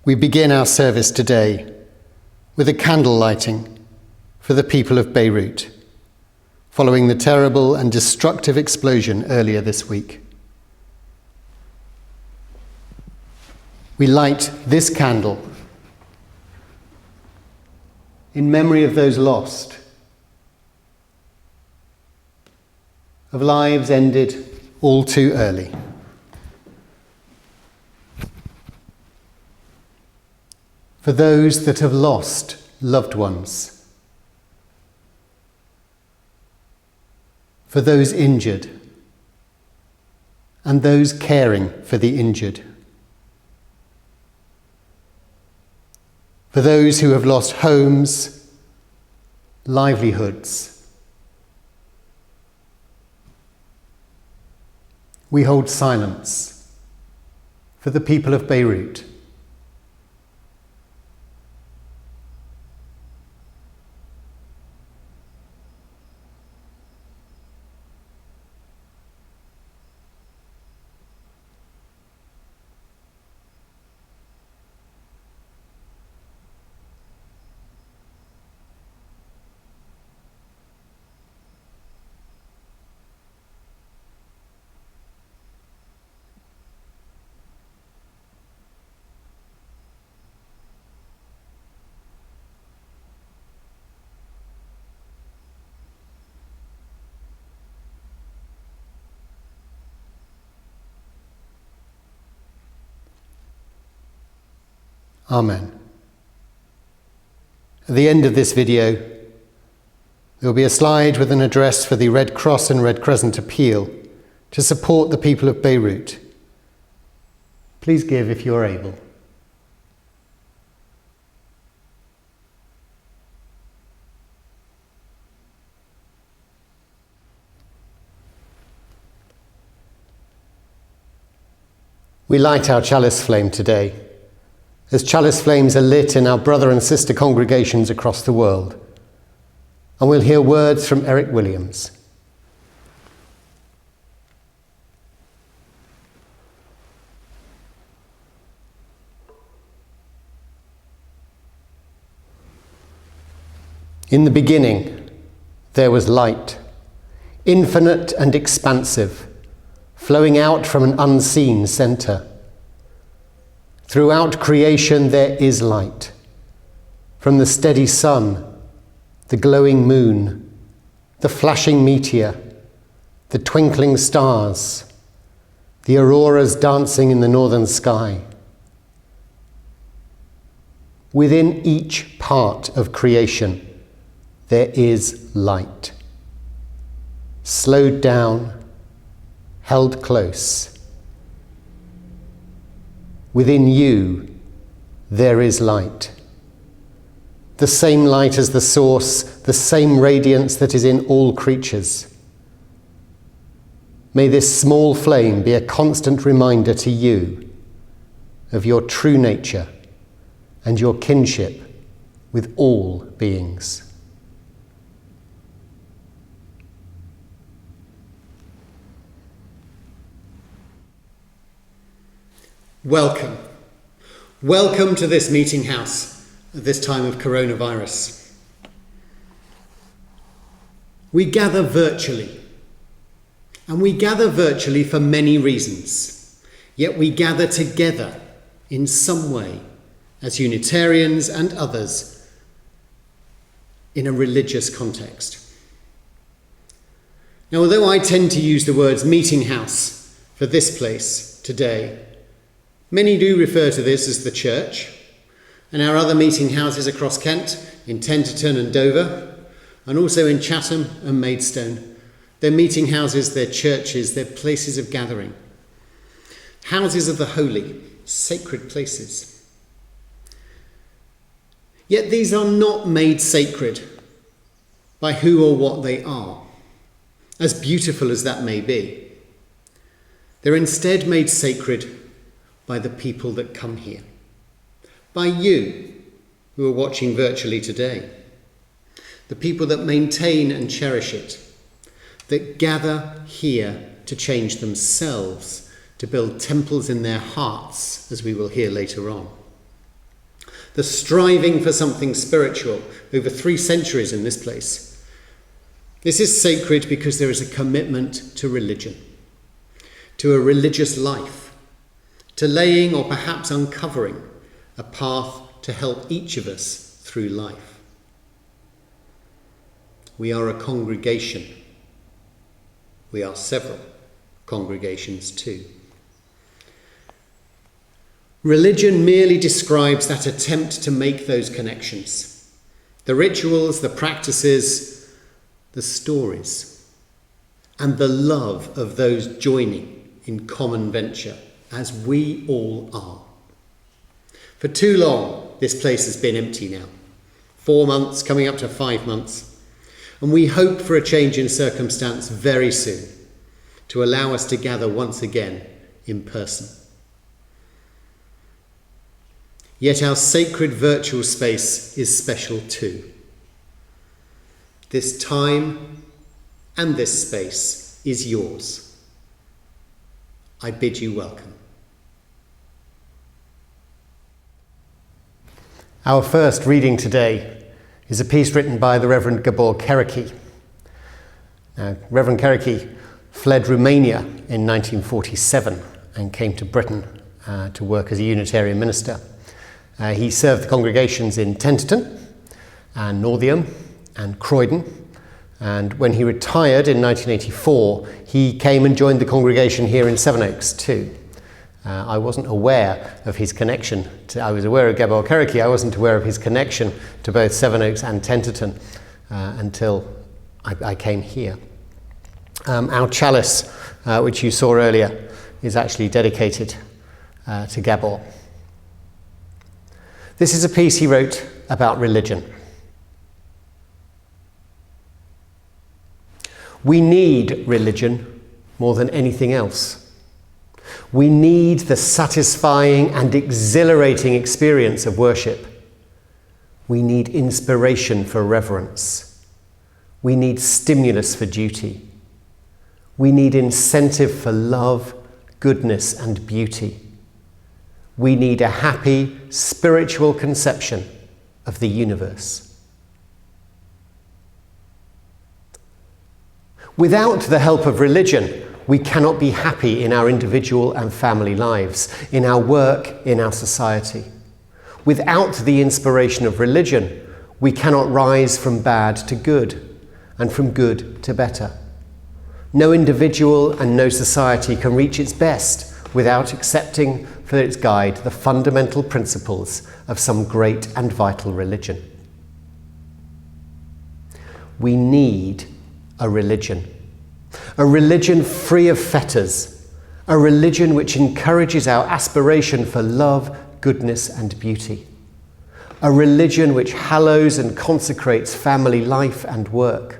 we begin our service today with a candle lighting for the people of Beirut, following the terrible and destructive explosion earlier this week. We light this candle in memory of those lost, of lives ended all too early. For those that have lost loved ones. For those injured and those caring for the injured. For those who have lost homes, livelihoods. We hold silence for the people of Beirut. Amen. At the end of this video, there will be a slide with an address for the Red Cross and Red Crescent appeal to support the people of Beirut. Please give if you are able. We light our chalice flame today, as chalice flames are lit in our brother and sister congregations across the world. And we'll hear words from Eric Williams. In the beginning, there was light, infinite and expansive, flowing out from an unseen center. Throughout creation there is light. From the steady sun, the glowing moon, the flashing meteor, the twinkling stars, the auroras dancing in the northern sky. Within each part of creation, there is light. Slowed down, held close. Within you, there is light. The same light as the source, the same radiance that is in all creatures. May this small flame be a constant reminder to you of your true nature and your kinship with all beings. Welcome. Welcome to this meeting house at this time of coronavirus. We gather virtually, and we gather virtually for many reasons, yet we gather together in some way as Unitarians and others in a religious context. Now, although I tend to use the words meeting house for this place today, many do refer to this as the church, and our other meeting houses across Kent, in Tenterton and Dover, and also in Chatham and Maidstone. They're meeting houses, they're churches, they're places of gathering. Houses of the holy, sacred places. Yet these are not made sacred by who or what they are, as beautiful as that may be. They're instead made sacred by the people that come here, by you who are watching virtually today, the people that maintain and cherish it, that gather here to change themselves, to build temples in their hearts, as we will hear later on. the striving for something spiritual over 3 centuries in this place. This is sacred because there is a commitment to religion, to a religious life, to laying or perhaps uncovering a path to help each of us through life. We are a congregation. We are several congregations too. Religion merely describes that attempt to make those connections. The rituals, the practices, the stories, and the love of those joining in common venture, as we all are. For too long, this place has been empty now. 4 months, coming up to 5 months. And we hope for a change in circumstance very soon to allow us to gather once again in person. Yet our sacred virtual space is special too. This time and this space is yours. I bid you welcome. Our first reading today is a piece written by the Reverend Gabor Kereki. Now, Reverend Kereki fled Romania in 1947 and came to Britain to work as a Unitarian minister. He served the congregations in Tenterton and Northiam and Croydon, and when he retired in 1984, he came and joined the congregation here in Sevenoaks too. I wasn't aware of his connection I was aware of Gabor Kereki. I wasn't aware of his connection to both Sevenoaks and Tenterton until I came here. Our chalice, which you saw earlier, is actually dedicated to Gabor. This is a piece he wrote about religion. We need religion more than anything else. We need the satisfying and exhilarating experience of worship. We need inspiration for reverence. We need stimulus for duty. We need incentive for love, goodness, and beauty. We need a happy, spiritual conception of the universe. Without the help of religion, we cannot be happy in our individual and family lives, in our work, in our society. Without the inspiration of religion, we cannot rise from bad to good, and from good to better. No individual and no society can reach its best without accepting for its guide the fundamental principles of some great and vital religion. We need a religion free of fetters, a religion which encourages our aspiration for love, goodness, and beauty, a religion which hallows and consecrates family life and work,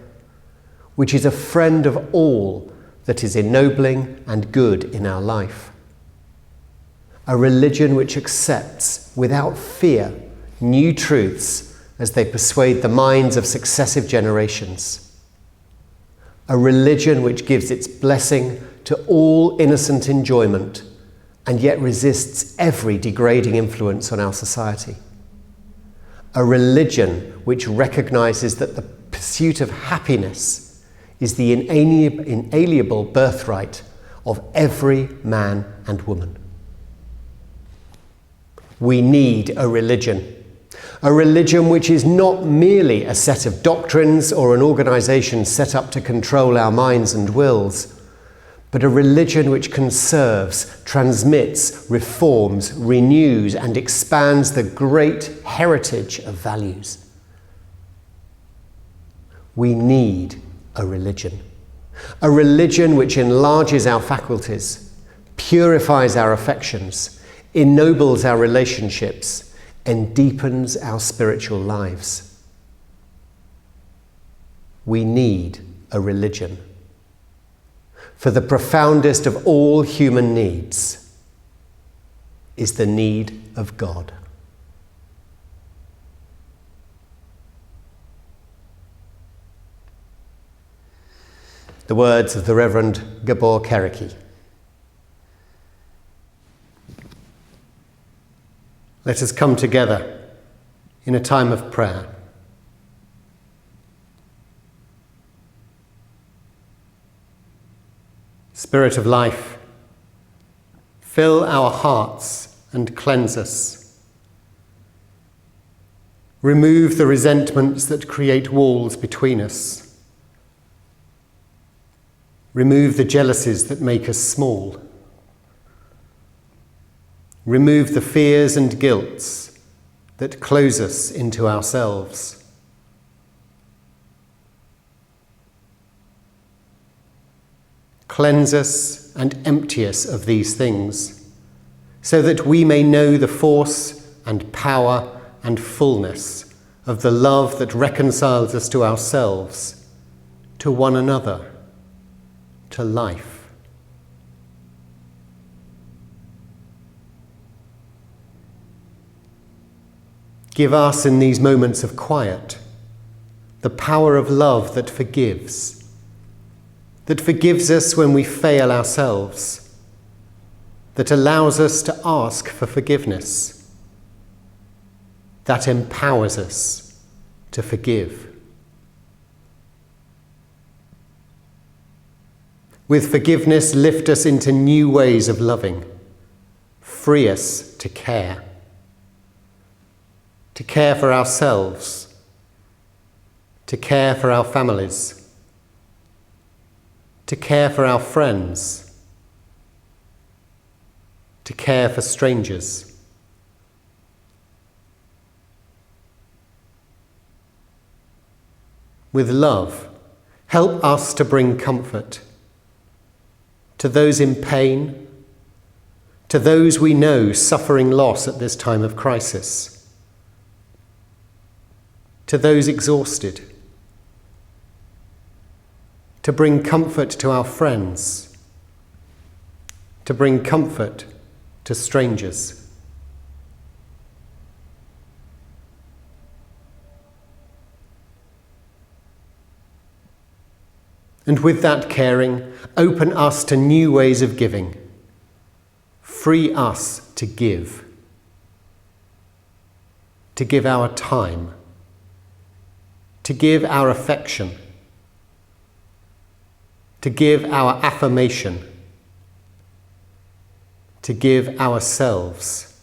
which is a friend of all that is ennobling and good in our life, a religion which accepts without fear new truths as they persuade the minds of successive generations, a religion which gives its blessing to all innocent enjoyment and yet resists every degrading influence on our society. A religion which recognizes that the pursuit of happiness is the inalienable birthright of every man and woman. We need a religion which is not merely a set of doctrines or an organization set up to control our minds and wills, but a religion which conserves, transmits, reforms, renews, and expands the great heritage of values. We need a religion which enlarges our faculties, purifies our affections, ennobles our relationships, and deepens our spiritual lives. We need a religion. For the profoundest of all human needs is the need of God. The words of the Reverend Gabor Kereki. Let us come together in a time of prayer. Spirit of life, fill our hearts and cleanse us. Remove the resentments that create walls between us. Remove the jealousies that make us small. Remove the fears and guilts that close us into ourselves. Cleanse us and empty us of these things, so that we may know the force and power and fullness of the love that reconciles us to ourselves, to one another, to life. Give us in these moments of quiet the power of love that forgives us when we fail ourselves, that allows us to ask for forgiveness, that empowers us to forgive. With forgiveness, lift us into new ways of loving, free us to care for ourselves, to care for our families, to care for our friends, to care for strangers. With love, help us to bring comfort to those in pain, to those we know suffering loss at this time of crisis, to those exhausted, to bring comfort to our friends, to bring comfort to strangers. And with that caring, open us to new ways of giving. Free us to give our time, to give our affection, to give our affirmation, to give ourselves.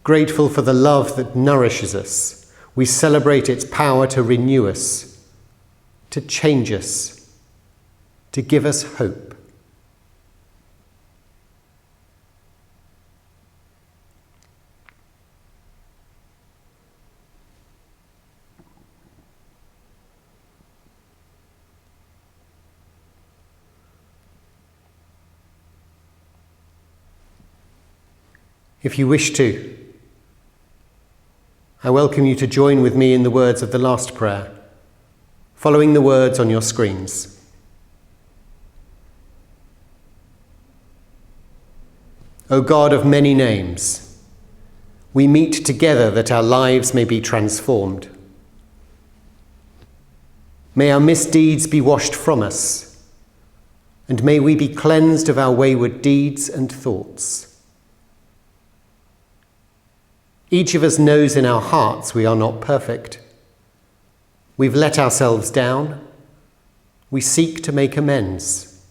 Grateful for the love that nourishes us, we celebrate its power to renew us, to change us, to give us hope. If you wish to, I welcome you to join with me in the words of the last prayer, following the words on your screens. O God of many names, we meet together that our lives may be transformed. May our misdeeds be washed from us, and may we be cleansed of our wayward deeds and thoughts. Each of us knows in our hearts we are not perfect. We've let ourselves down. We seek to make amends.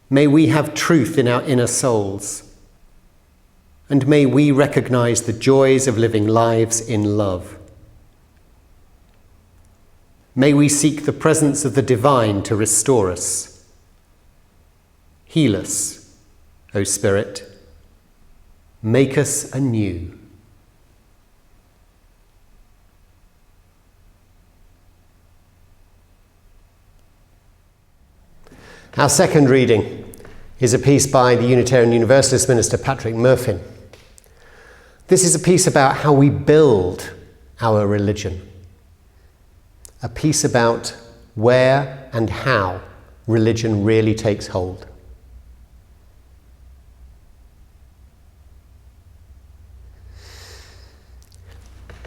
May we have truth in our inner souls, and may we recognize the joys of living lives in love. May we seek the presence of the divine to restore us. Heal us, O Spirit. Make us anew. Our second reading is a piece by the Unitarian Universalist minister Patrick Murfin. This is a piece about how we build our religion. A piece about where and how religion really takes hold.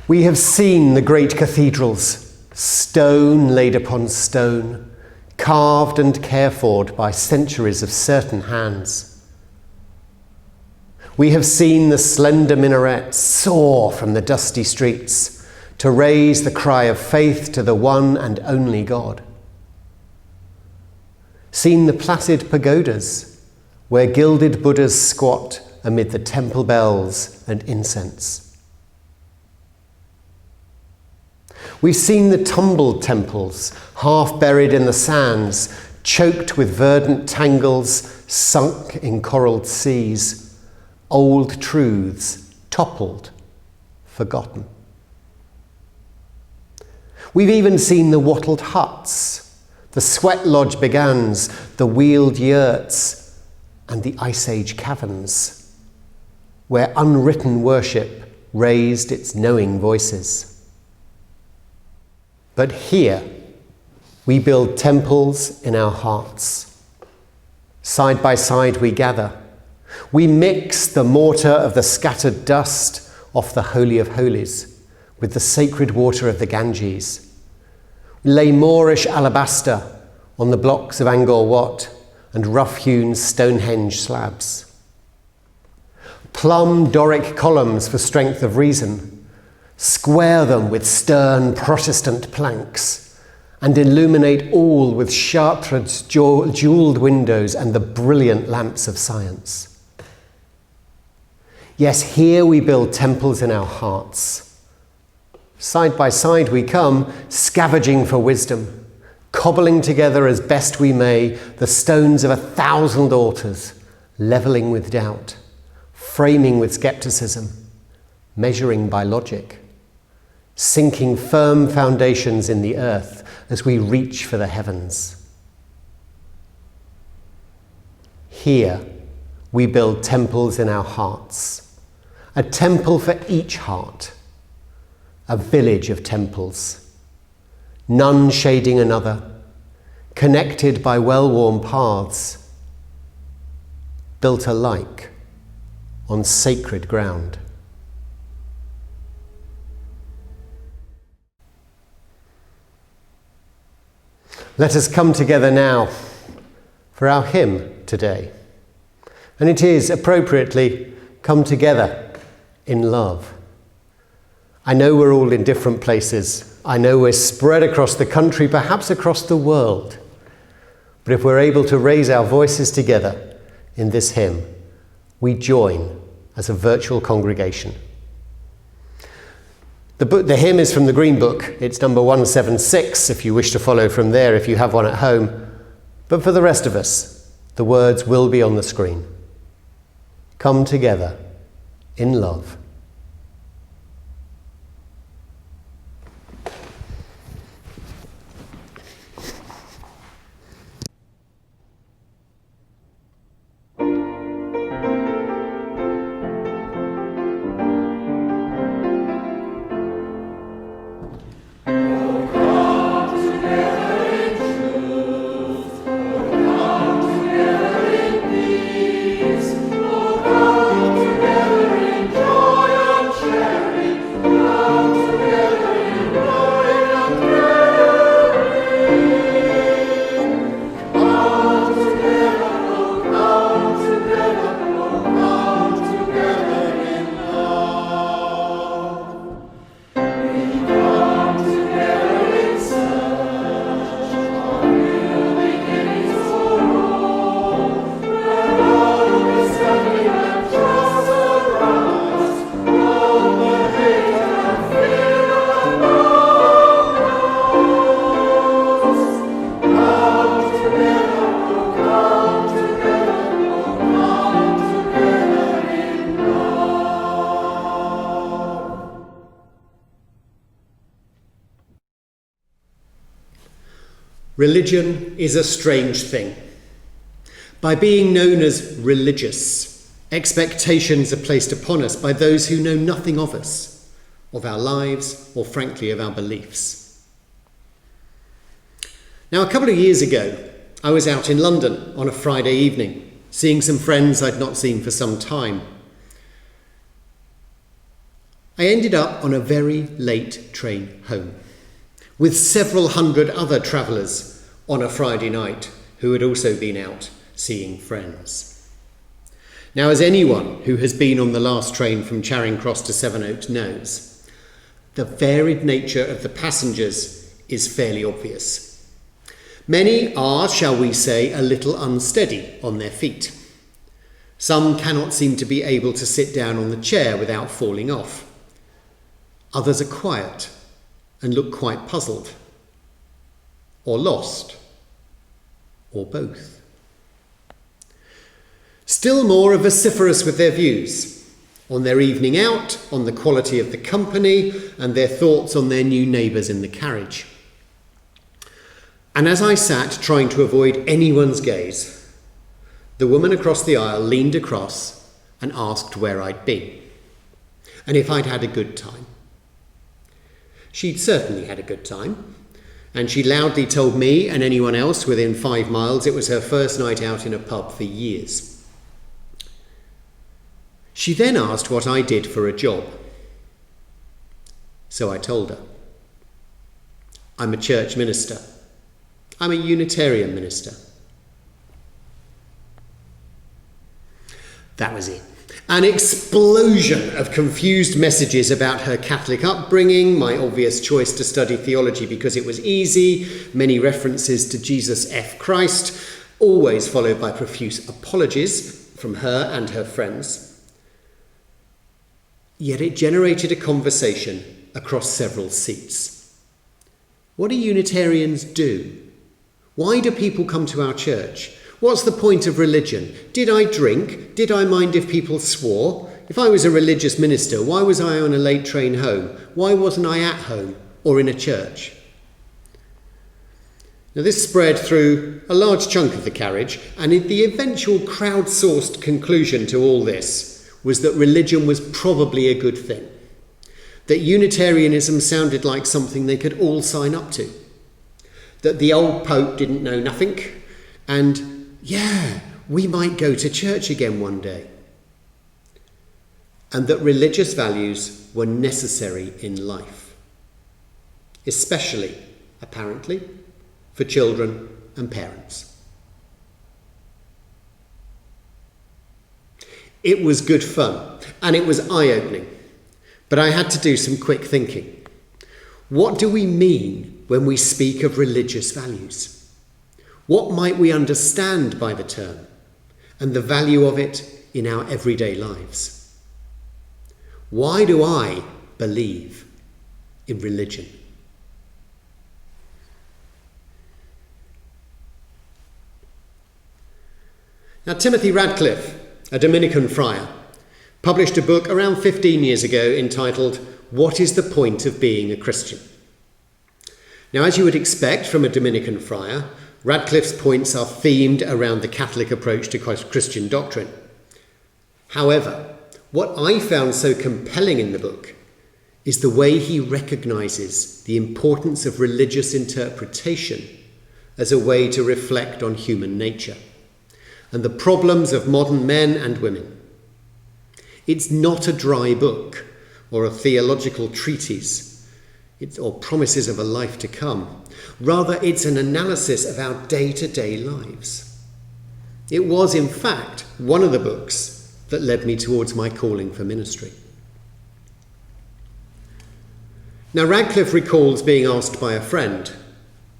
We have seen the great cathedrals, stone laid upon stone, carved and cared for by centuries of certain hands. We have seen the slender minaret soar from the dusty streets to raise the cry of faith to the one and only God. Seen the placid pagodas where gilded Buddhas squat amid the temple bells and incense. We've seen the tumbled temples, half buried in the sands, choked with verdant tangles, sunk in coralled seas, old truths toppled, forgotten. We've even seen the wattled huts, the sweat lodge begans, the wheeled yurts, and the Ice Age caverns, where unwritten worship raised its knowing voices. But here, we build temples in our hearts. Side by side we gather. We mix the mortar of the scattered dust off the Holy of Holies with the sacred water of the Ganges. We lay Moorish alabaster on the blocks of Angkor Wat and rough-hewn Stonehenge slabs. Plumb Doric columns for strength of reason, square them with stern Protestant planks, and illuminate all with Chartres jewelled windows and the brilliant lamps of science. Yes, here we build temples in our hearts. Side by side we come, scavenging for wisdom, cobbling together as best we may the stones of 1,000 altars, levelling with doubt, framing with scepticism, measuring by logic, sinking firm foundations in the earth as we reach for the heavens. Here we build temples in our hearts, a temple for each heart, a village of temples, none shading another, connected by well-worn paths, built alike on sacred ground. Let us come together now for our hymn today. And it is appropriately come together in love. I know we're all in different places. I know we're spread across the country, perhaps across the world. But if we're able to raise our voices together in this hymn, we join as a virtual congregation. The hymn is from the Green Book. It's number 176, if you wish to follow from there, if you have one at home. But for the rest of us, the words will be on the screen. Come together in love. Religion is a strange thing. By being known as religious, expectations are placed upon us by those who know nothing of us, of our lives, or frankly of our beliefs. Now, a couple of years ago, I was out in London on a Friday evening, seeing some friends I'd not seen for some time. I ended up on a very late train home, with several hundred other travellers on a Friday night who had also been out seeing friends. Now, as anyone who has been on the last train from Charing Cross to Sevenoaks knows, the varied nature of the passengers is fairly obvious. Many are, shall we say, a little unsteady on their feet. Some cannot seem to be able to sit down on the chair without falling off. Others are quiet and look quite puzzled, or lost, or both. Still more are vociferous with their views on their evening out, on the quality of the company, and their thoughts on their new neighbours in the carriage. And as I sat trying to avoid anyone's gaze, the woman across the aisle leaned across and asked where I'd been, and if I'd had a good time. She'd certainly had a good time, and she loudly told me and anyone else within 5 miles it was her first night out in a pub for years. She then asked what I did for a job. So I told her. I'm a church minister. I'm a Unitarian minister. That was it. An explosion of confused messages about her Catholic upbringing, my obvious choice to study theology because it was easy, many references to Jesus F. Christ, always followed by profuse apologies from her and her friends. Yet it generated a conversation across several seats. What do Unitarians do? Why do people come to our church? What's the point of religion? Did I drink? Did I mind if people swore? If I was a religious minister, why was I on a late train home? Why wasn't I at home or in a church? Now this spread through a large chunk of the carriage, and the eventual crowdsourced conclusion to all this was that religion was probably a good thing. That Unitarianism sounded like something they could all sign up to. That the old Pope didn't know nothing, and yeah, we might go to church again one day. And that religious values were necessary in life. Especially, apparently, for children and parents. It was good fun, and it was eye-opening, but I had to do some quick thinking. What do we mean when we speak of religious values? What might we understand by the term, and the value of it in our everyday lives? Why do I believe in religion? Now, Timothy Radcliffe, a Dominican friar, published a book around 15 years ago entitled "What is the Point of Being a Christian?" Now, as you would expect from a Dominican friar, Radcliffe's points are themed around the Catholic approach to Christian doctrine. However, what I found so compelling in the book is the way he recognises the importance of religious interpretation as a way to reflect on human nature and the problems of modern men and women. It's not a dry book or a theological treatise or promises of a life to come. Rather, it's an analysis of our day-to-day lives. It was, in fact, one of the books that led me towards my calling for ministry. Now, Radcliffe recalls being asked by a friend,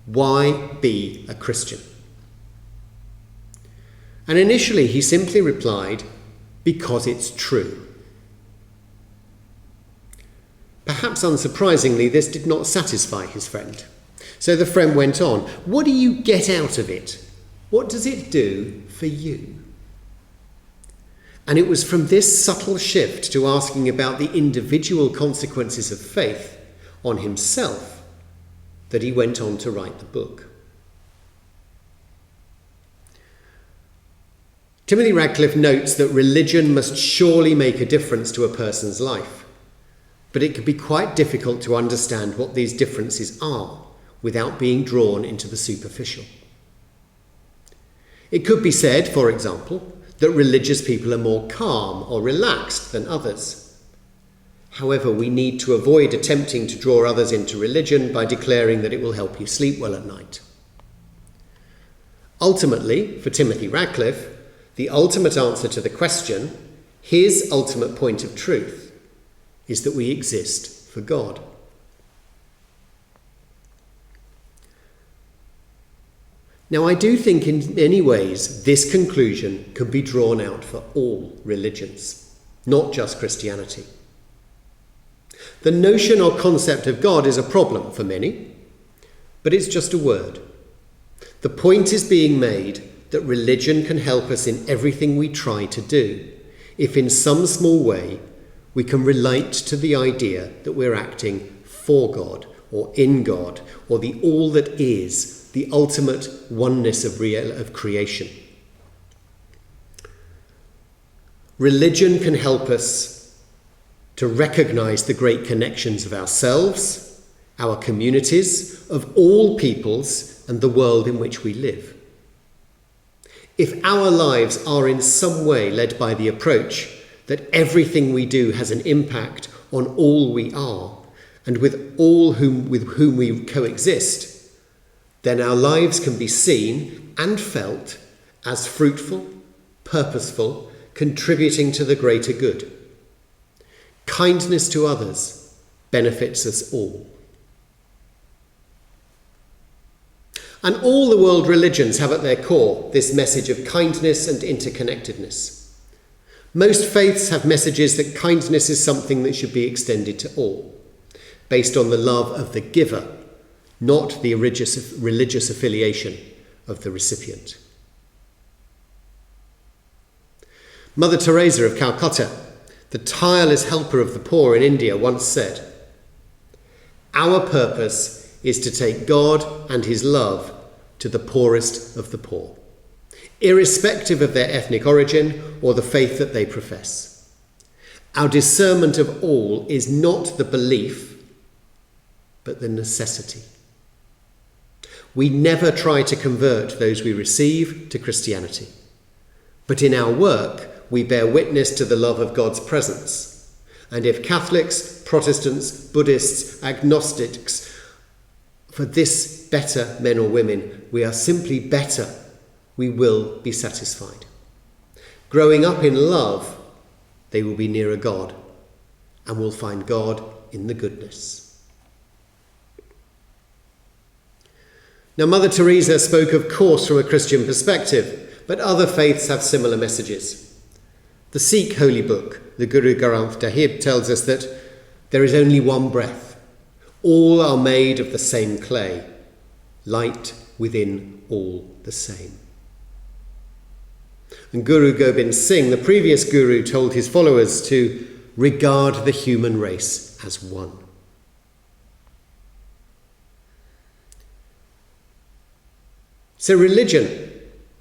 "Why be a Christian?" And initially he simply replied, "Because it's true." Perhaps unsurprisingly, this did not satisfy his friend. So the friend went on, "What do you get out of it? What does it do for you?" And it was from this subtle shift to asking about the individual consequences of faith on himself that he went on to write the book. Timothy Radcliffe notes that religion must surely make a difference to a person's life, but it can be quite difficult to understand what these differences are without being drawn into the superficial. It could be said, for example, that religious people are more calm or relaxed than others. However, we need to avoid attempting to draw others into religion by declaring that it will help you sleep well at night. Ultimately, for Timothy Radcliffe, the ultimate answer to the question, his ultimate point of truth, is that we exist for God. Now, I do think in many ways this conclusion can be drawn out for all religions, not just Christianity. The notion or concept of God is a problem for many, but it's just a word. The point is being made that religion can help us in everything we try to do, if in some small way we can relate to the idea that we're acting for God or in God or the all that is, the ultimate oneness of creation. Religion can help us to recognize the great connections of ourselves, our communities, of all peoples, and the world in which we live. If our lives are in some way led by the approach that everything we do has an impact on all we are and with whom we coexist, then our lives can be seen and felt as fruitful, purposeful, contributing to the greater good. Kindness to others benefits us all. And all the world religions have at their core this message of kindness and interconnectedness. Most faiths have messages that kindness is something that should be extended to all, based on the love of the giver, not the religious affiliation of the recipient. Mother Teresa of Calcutta, the tireless helper of the poor in India, once said, "Our purpose is to take God and his love to the poorest of the poor, irrespective of their ethnic origin or the faith that they profess. Our discernment of all is not the belief, but the necessity. We never try to convert those we receive to Christianity, but in our work we bear witness to the love of God's presence. And if Catholics, Protestants, Buddhists, agnostics, for this better men or women, we are simply better, we will be satisfied. Growing up in love, they will be nearer God and will find God in the goodness." Now, Mother Teresa spoke, of course, from a Christian perspective, but other faiths have similar messages. The Sikh holy book, the Guru Granth Sahib, tells us that there is only one breath. All are made of the same clay, light within all the same. And Guru Gobind Singh, the previous guru, told his followers to regard the human race as one. So religion,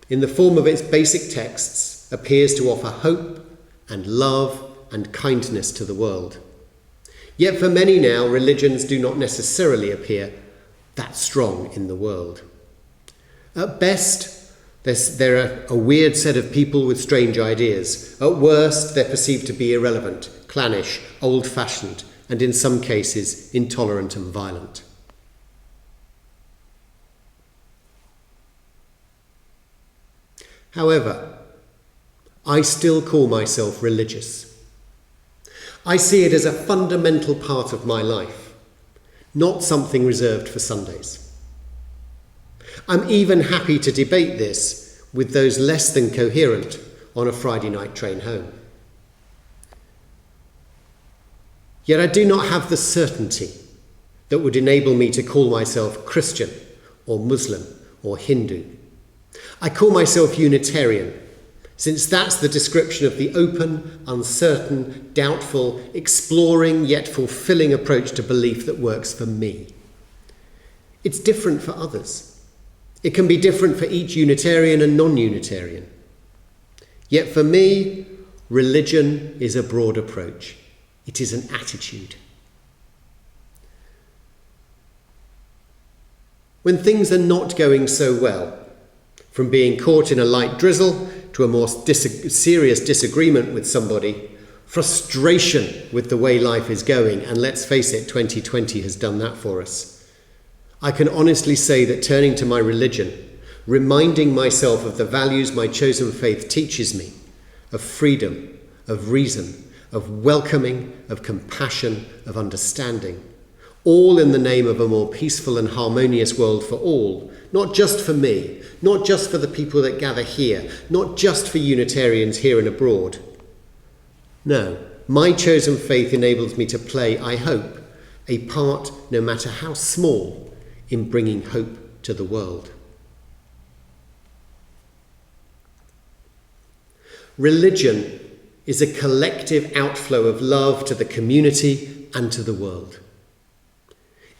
in the form of its basic texts, appears to offer hope and love and kindness to the world. Yet for many now, religions do not necessarily appear that strong in the world. At best, they're a weird set of people with strange ideas. At worst, they're perceived to be irrelevant, clannish, old-fashioned, and in some cases, intolerant and violent. However, I still call myself religious. I see it as a fundamental part of my life, not something reserved for Sundays. I'm even happy to debate this with those less than coherent on a Friday night train home. Yet I do not have the certainty that would enable me to call myself Christian or Muslim or Hindu. I call myself Unitarian, since that's the description of the open, uncertain, doubtful, exploring yet fulfilling approach to belief that works for me. It's different for others. It can be different for each Unitarian and non-Unitarian. Yet for me, religion is a broad approach. It is an attitude. When things are not going so well, from being caught in a light drizzle to a more serious disagreement with somebody, frustration with the way life is going, and let's face it, 2020 has done that for us. I can honestly say that turning to my religion, reminding myself of the values my chosen faith teaches me, of freedom, of reason, of welcoming, of compassion, of understanding, all in the name of a more peaceful and harmonious world for all, not just for me, not just for the people that gather here, not just for Unitarians here and abroad. No, my chosen faith enables me to play, I hope, a part, no matter how small, in bringing hope to the world. Religion is a collective outflow of love to the community and to the world.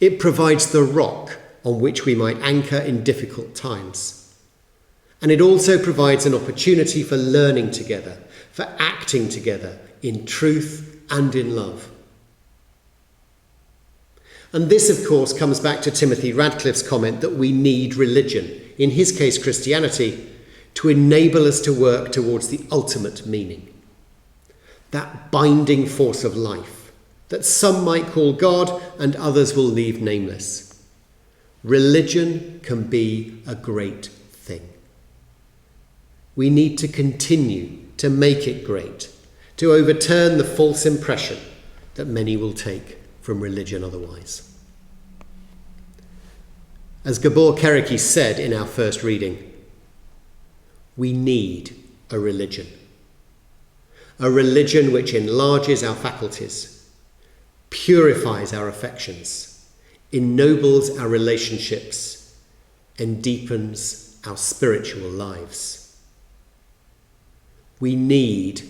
It provides the rock on which we might anchor in difficult times. And it also provides an opportunity for learning together, for acting together in truth and in love. And this, of course, comes back to Timothy Radcliffe's comment that we need religion, in his case Christianity, to enable us to work towards the ultimate meaning. That binding force of life that some might call God and others will leave nameless. Religion can be a great thing. We need to continue to make it great, to overturn the false impression that many will take from religion otherwise. As Gabor Kereki said in our first reading, we need a religion which enlarges our faculties, purifies our affections, ennobles our relationships, and deepens our spiritual lives. We need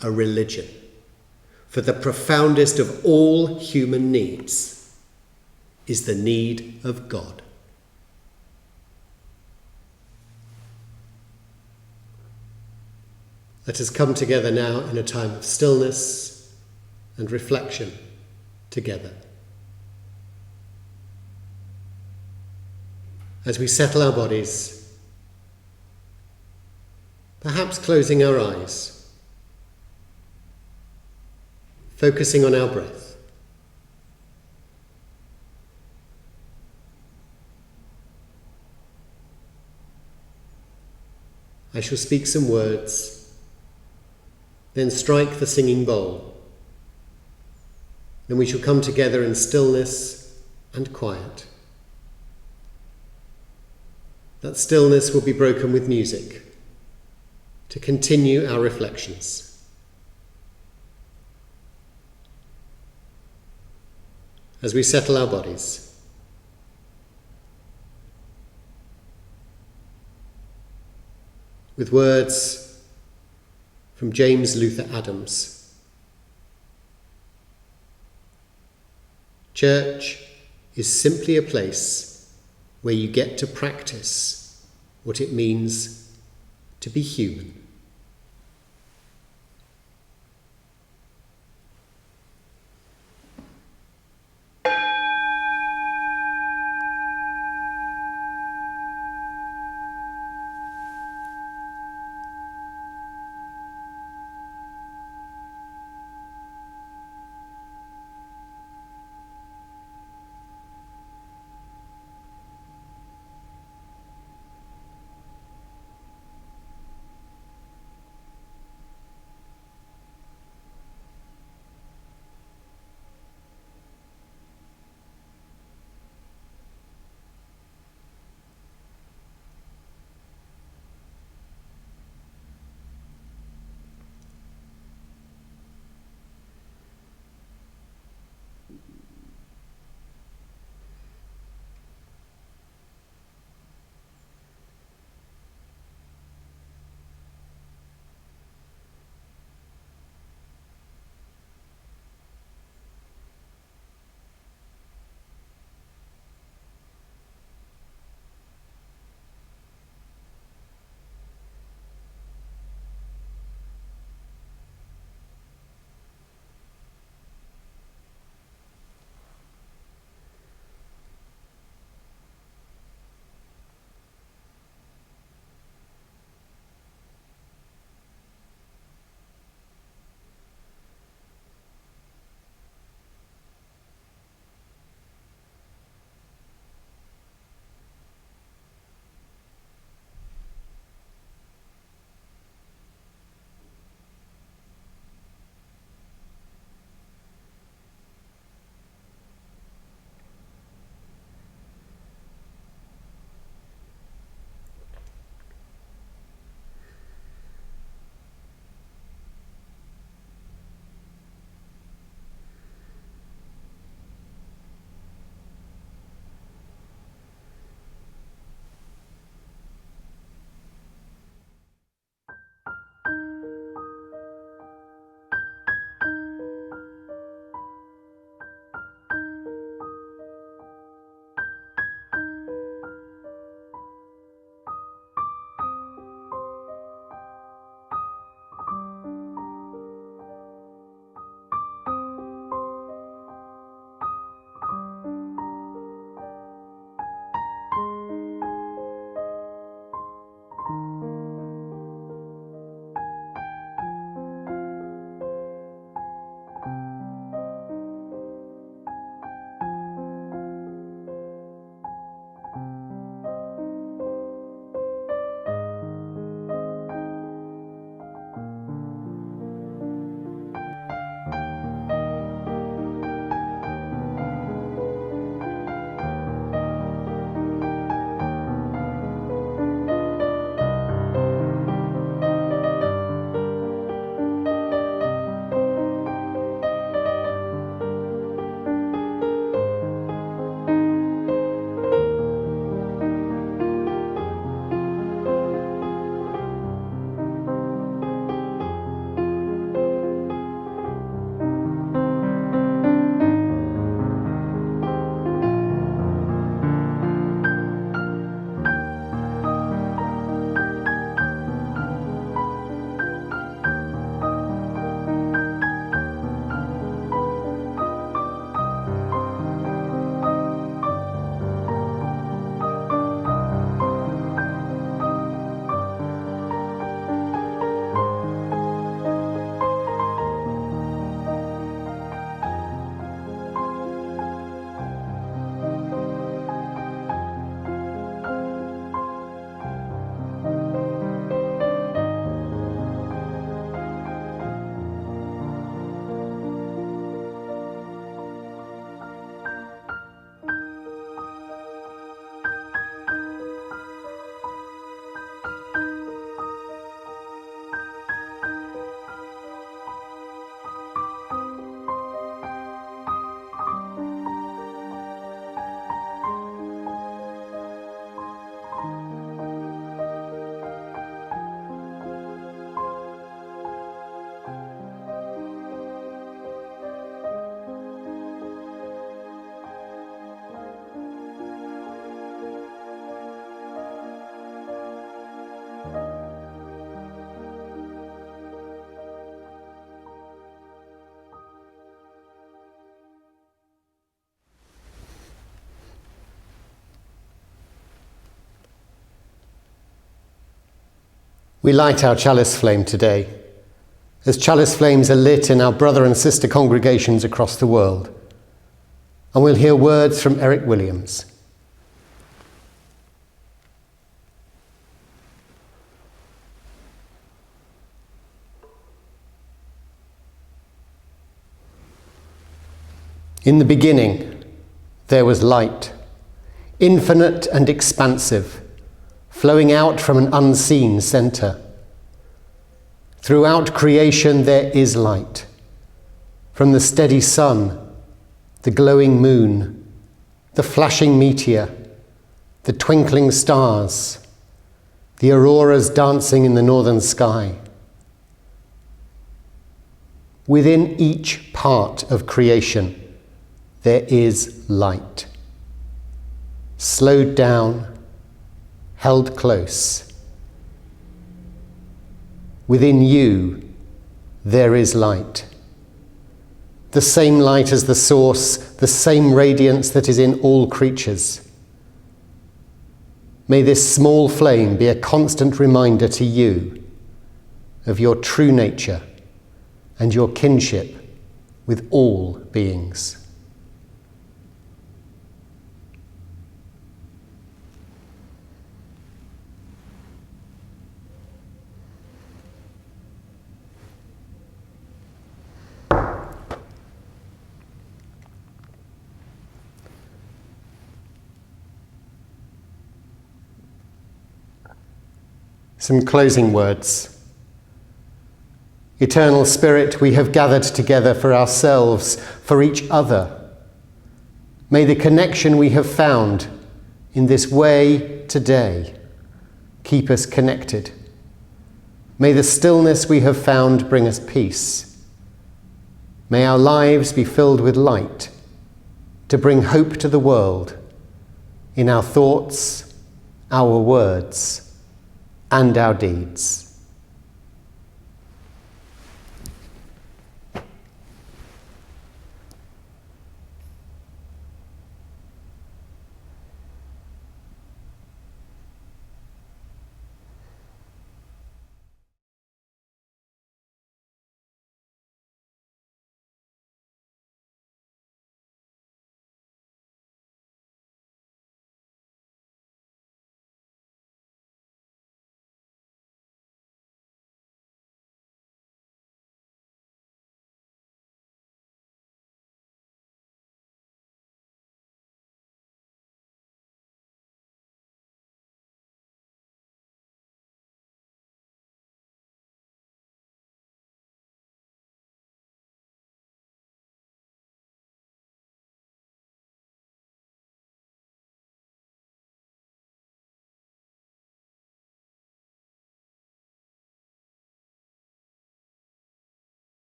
a religion, for the profoundest of all human needs is the need of God. Let us come together now in a time of stillness and reflection together. As we settle our bodies, perhaps closing our eyes, focusing on our breath. I shall speak some words, then strike the singing bowl. Then we shall come together in stillness and quiet. That stillness will be broken with music to continue our reflections. As we settle our bodies, with words from James Luther Adams. Church is simply a place where you get to practice what it means to be human. We light our chalice flame today, as chalice flames are lit in our brother and sister congregations across the world. And we'll hear words from Eric Williams. In the beginning, there was light, infinite and expansive, flowing out from an unseen centre. Throughout creation there is light, from the steady sun, the glowing moon, the flashing meteor, the twinkling stars, the auroras dancing in the northern sky. Within each part of creation, there is light. Slowed down, held close. Within you, there is light. The same light as the source, the same radiance that is in all creatures. May this small flame be a constant reminder to you of your true nature and your kinship with all beings. Some closing words. Eternal Spirit, we have gathered together for ourselves, for each other. May the connection we have found in this way today keep us connected. May the stillness we have found bring us peace. May our lives be filled with light to bring hope to the world in our thoughts, our words, and our deeds.